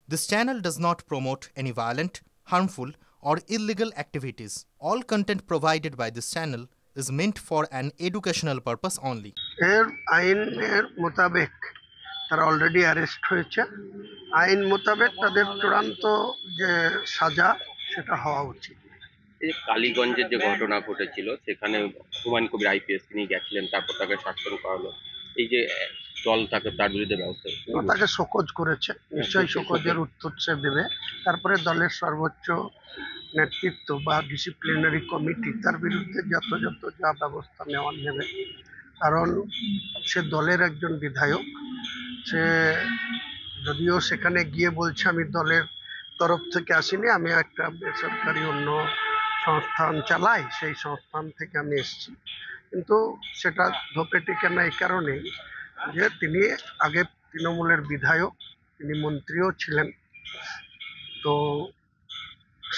This channel does not promote any violent, harmful, or illegal activities. All content provided by this channel is meant for an educational purpose only. এর আইনের মোতাবেক তারা already arrest হয়েছে। আইন মোতাবেক তাদের চূড়ান্ত যে সাজা সেটা হওয়া উচিত। এই যে কালীগঞ্জের যে ঘটনা ঘটেছিল সেখানে হুমায়ুন কবির আইপিএস তিনি গেছিলেন, তারপর তাকে শাসন করা হলো। এই যে দল থাকে তার বিরুদ্ধে ব্যবস্থা তাকে শোকজ করেছে, নিশ্চয়ই শোকজের উত্তর সে দেবে। তারপরে দলের সর্বোচ্চ নেতৃত্ব বা ডিসিপ্লিনারি কমিটি তার বিরুদ্ধে যথাযথ যা ব্যবস্থা নেওয়ার নেবে। কারণ সে দলের একজন বিধায়ক। সে যদিও সেখানে গিয়ে বলছে আমি দলের তরফ থেকে আসিনি, আমি একটা বেসরকারি অন্য সংস্থান চালাই, সেই সংস্থান থেকে আমি এসেছি, কিন্তু সেটা ধোপে টিকে না এই কারণেই যে তিনি আগে তৃণমূলের বিধায়ক, তিনি মন্ত্রীও ছিলেন। তো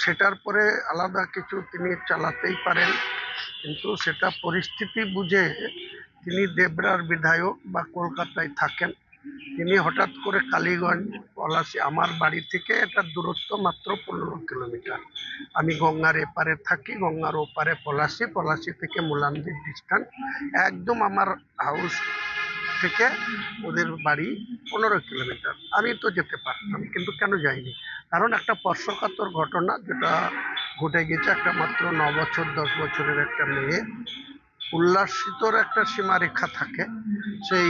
সেটার পরে আলাদা কিছু তিনি চালাতেই পারেন, কিন্তু সেটা পরিস্থিতি বুঝে তিনি দেবরার বিধায়ক বা কলকাতায় থাকেন, তিনি হঠাৎ করে কালীগঞ্জ পলাশী, আমার বাড়ি থেকে এটা দূরত্ব মাত্র 15 কিলোমিটার। আমি গঙ্গার এপারে থাকি, গঙ্গার ওপারে পলাশী, পলাশী থেকে মুলান্দির ডিস্টেন্স একদম আমার হাউস থেকে ওদের বাড়ি 15 কিলোমিটার। আমি তো যেতে পারতাম, কিন্তু কেন যাইনি? কারণ একটা স্পর্শকাতর ঘটনা যেটা ঘটে গেছে, একটা মাত্র 9 বছর 10 বছরের একটা মেয়ে, উল্লাসিতর একটা সীমারেখা থাকে। সেই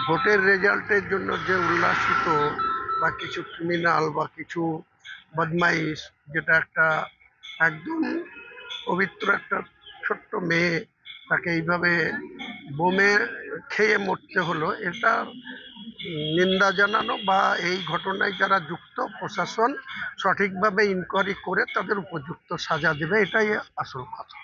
ভোটের রেজাল্টের জন্য যে উল্লাসিত বা কিছু ক্রিমিনাল বা কিছু বদমাইশ, যেটা একটা একদম পবিত্র একটা ছোট্ট মেয়ে, তাকে এইভাবে বোমে খেয়ে মরতে হলো, এটা নিন্দা জানানো বা এই ঘটনায় যারা যুক্ত প্রশাসন সঠিকভাবে ইনকোয়ারি করে তাদের উপযুক্ত সাজা দেবে, এটাই আসল কথা।